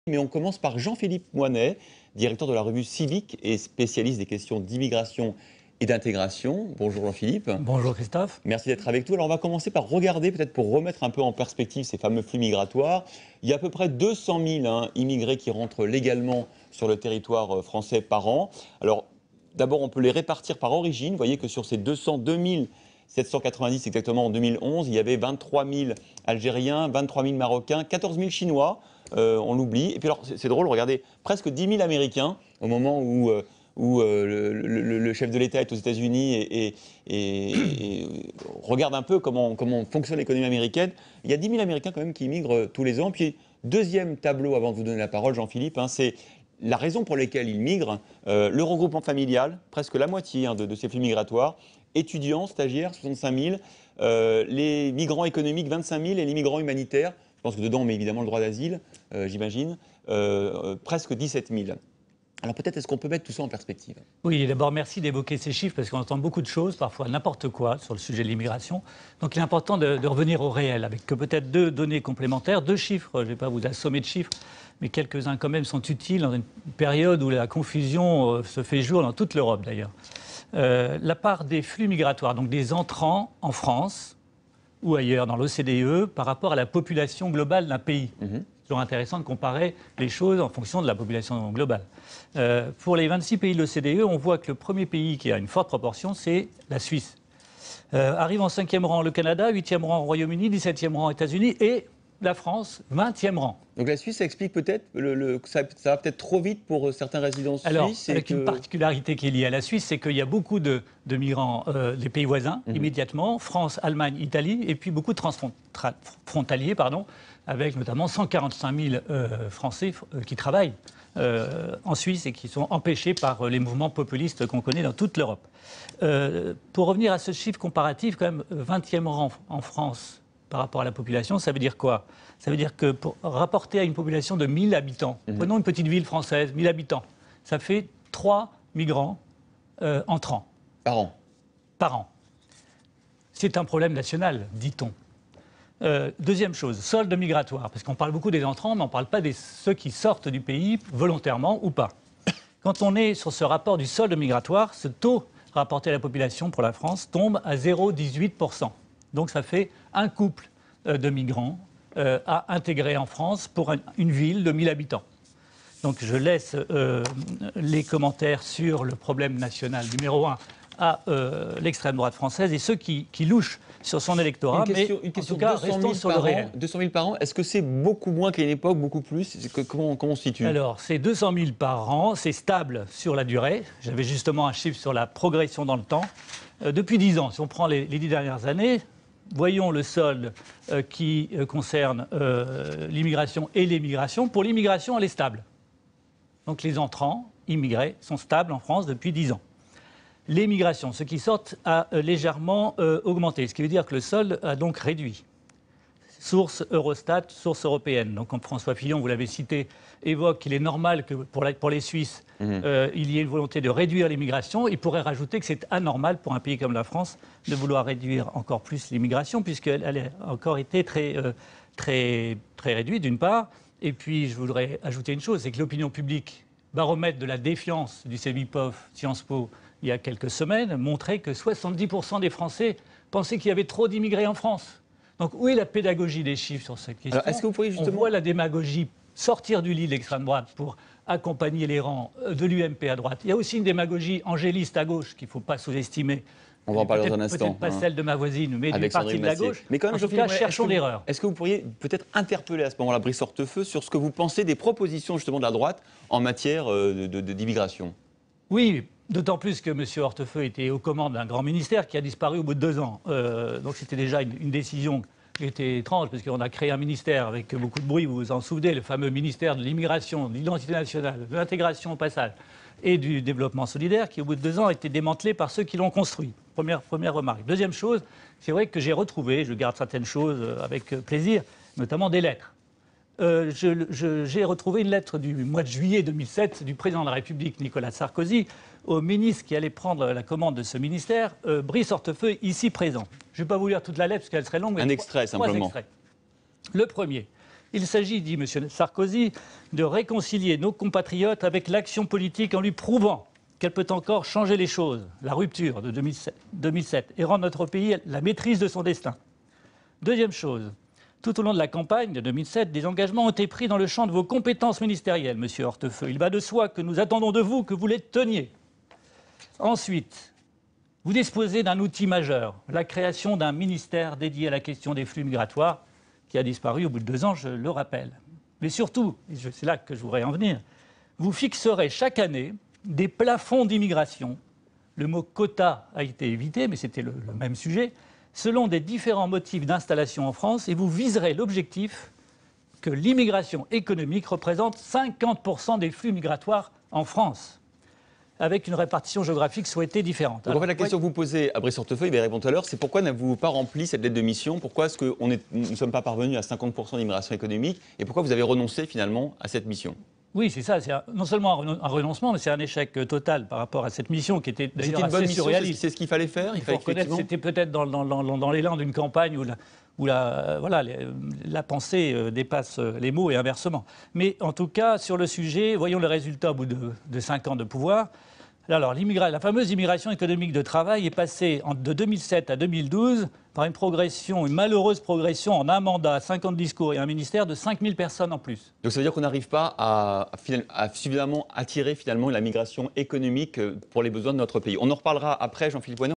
Mais on commence par Jean-Philippe Moinet, directeur de la revue Civique et spécialiste des questions d'immigration et d'intégration. Bonjour Jean-Philippe. Bonjour Christophe. Merci d'être avec nous. Alors on va commencer par regarder, peut-être pour remettre un peu en perspective ces fameux flux migratoires. Il y a à peu près 200 000 immigrés qui rentrent légalement sur le territoire français par an. Alors d'abord on peut les répartir par origine. Vous voyez que sur ces 202 790 exactement en 2011, il y avait 23 000 Algériens, 23 000 Marocains, 14 000 Chinois. On l'oublie. Et puis alors, c'est drôle, regardez, presque 10 000 Américains au moment où le chef de l'État est aux États-Unis et regarde un peu comment fonctionne l'économie américaine. Il y a 10 000 Américains quand même qui immigrent tous les ans. Puis, deuxième tableau, avant de vous donner la parole, Jean-Philippe, c'est la raison pour laquelle ils migrent. Le regroupement familial, presque la moitié de ces flux migratoires. Étudiants, stagiaires, 65 000. Les migrants économiques, 25 000. Et les migrants humanitaires, je pense que dedans on met évidemment le droit d'asile, j'imagine, presque 17 000. Alors peut-être est-ce qu'on peut mettre tout ça en perspective? Oui, d'abord merci d'évoquer ces chiffres parce qu'on entend beaucoup de choses, parfois n'importe quoi sur le sujet de l'immigration. Donc il est important de revenir au réel avec peut-être deux données complémentaires, deux chiffres, je ne vais pas vous assommer de chiffres, mais quelques-uns quand même sont utiles dans une période où la confusion se fait jour dans toute l'Europe d'ailleurs. La part des flux migratoires, donc des entrants en France ou ailleurs dans l'OCDE par rapport à la population globale d'un pays. C'est toujours intéressant de comparer les choses en fonction de la population globale. Pour les 26 pays de l'OCDE, on voit que le premier pays qui a une forte proportion, c'est la Suisse. Arrive en 5e rang le Canada, 8e rang au Royaume-Uni, 17e rang aux États-Unis et la France, 20e rang. Donc la Suisse, ça explique peut-être que ça va peut-être trop vite pour certains résidents suisses. Alors, avec une particularité qui est liée à la Suisse, c'est qu'il y a beaucoup de migrants des pays voisins, immédiatement, France, Allemagne, Italie, et puis beaucoup de transfrontaliers, avec notamment 145 000 Français qui travaillent en Suisse et qui sont empêchés par les mouvements populistes qu'on connaît dans toute l'Europe. Pour revenir à ce chiffre comparatif, quand même, 20e rang en France par rapport à la population, ça veut dire quoi? Ça veut dire que pour rapporter à une population de 1000 habitants, prenons une petite ville française, 1000 habitants, ça fait 3 migrants entrants. Par an. Par an. C'est un problème national, dit-on. Deuxième chose, solde migratoire, parce qu'on parle beaucoup des entrants, mais on ne parle pas de ceux qui sortent du pays volontairement ou pas. Quand on est sur ce rapport du solde migratoire, ce taux rapporté à la population pour la France tombe à 0,18%. Donc ça fait un couple de migrants à intégrer en France pour une ville de 1000 habitants. Donc je laisse les commentaires sur le problème national numéro 1 à l'extrême droite française et ceux qui louchent sur son électorat. Une question, en tout cas, restons sur le réel. 200 000 par an, est-ce que c'est beaucoup moins qu'à une époque, beaucoup plus? Comment on se situe? Alors, c'est 200 000 par an, c'est stable sur la durée. J'avais justement un chiffre sur la progression dans le temps. Depuis 10 ans, si on prend les 10 dernières années, voyons le solde qui concerne l'immigration et l'émigration. Pour l'immigration, elle est stable. Donc les entrants, immigrés, sont stables en France depuis 10 ans. L'émigration, ceux qui sortent, a légèrement augmenté, ce qui veut dire que le solde a donc réduit. Source Eurostat, source européenne. Donc, comme François Fillon, vous l'avez cité, évoque qu'il est normal que pour les Suisses, il y ait une volonté de réduire l'immigration. Il pourrait rajouter que c'est anormal pour un pays comme la France de vouloir réduire encore plus l'immigration, puisqu'elle a encore été très réduite, d'une part. Et puis, je voudrais ajouter une chose, c'est que l'opinion publique, baromètre de la défiance du CEVIPOF, Sciences Po, il y a quelques semaines, montrait que 70% des Français pensaient qu'il y avait trop d'immigrés en France. Donc, où est la pédagogie des chiffres sur cette question? Est-ce que vous pourriez justement... On voit la démagogie sortir du lit de l'extrême droite pour accompagner les rangs de l'UMP à droite. Il y a aussi une démagogie angéliste à gauche qu'il ne faut pas sous-estimer. On va en parler dans un instant. Peut-être pas celle de ma voisine, mais d'une partie de la gauche. Mais quand même, en tout cas, cherchons l'erreur. Est-ce que vous pourriez peut-être interpeller à ce moment-là Brice Hortefeux sur ce que vous pensez des propositions justement de la droite en matière d'immigration? Oui, d'autant plus que M. Hortefeux était aux commandes d'un grand ministère qui a disparu au bout de 2 ans. Donc c'était déjà une décision qui était étrange, parce qu'on a créé un ministère avec beaucoup de bruit, vous vous en souvenez, le fameux ministère de l'immigration, de l'identité nationale, de l'intégration au passage et du développement solidaire, qui au bout de 2 ans a été démantelé par ceux qui l'ont construit. Première remarque. Deuxième chose, c'est vrai que j'ai retrouvé, je garde certaines choses avec plaisir, notamment des lettres. J'ai retrouvé une lettre du mois de juillet 2007 du président de la République, Nicolas Sarkozy, au ministre qui allait prendre la commande de ce ministère, Brice Hortefeux, ici présent. Je ne vais pas vous lire toute la lettre parce qu'elle serait longue. Mais un extrait, simplement. 3 extraits. Le premier, Il s'agit, dit M. Sarkozy, de réconcilier nos compatriotes avec l'action politique en lui prouvant qu'elle peut encore changer les choses, la rupture de 2007, et rendre notre pays la maîtrise de son destin. Deuxième chose, tout au long de la campagne de 2007, des engagements ont été pris dans le champ de vos compétences ministérielles, Monsieur Hortefeux. Il va de soi que nous attendons de vous que vous les teniez. Ensuite, vous disposez d'un outil majeur, la création d'un ministère dédié à la question des flux migratoires, qui a disparu au bout de 2 ans, je le rappelle. Mais surtout, et c'est là que je voudrais en venir, vous fixerez chaque année des plafonds d'immigration. Le mot quota a été évité, mais c'était le même sujet, selon des différents motifs d'installation en France, et vous viserez l'objectif que l'immigration économique représente 50% des flux migratoires en France, avec une répartition géographique souhaitée différente. Donc en fait, la question que vous posez à Brice Hortefeux, il va y répondre tout à l'heure, c'est pourquoi n'avez-vous pas rempli cette lettre de mission? Pourquoi est-ce que nous ne sommes pas parvenus à 50% d'immigration économique? Et pourquoi vous avez renoncé finalement à cette mission? Oui, c'est ça. C'est non seulement un renoncement, mais c'est un échec total par rapport à cette mission qui était d'ailleurs assez surréaliste. C'est ce qu'il fallait faire. Il faut reconnaître que c'était peut-être dans l'élan d'une campagne où la pensée dépasse les mots et inversement. Mais en tout cas, sur le sujet, voyons le résultat au bout de 5 ans de pouvoir. Alors, la fameuse immigration économique de travail est passée de 2007 à 2012 par une malheureuse progression en un mandat, 50 discours et un ministère de 5000 personnes en plus. Donc ça veut dire qu'on n'arrive pas à suffisamment attirer finalement la migration économique pour les besoins de notre pays. On en reparlera après, Jean-Philippe Oinet.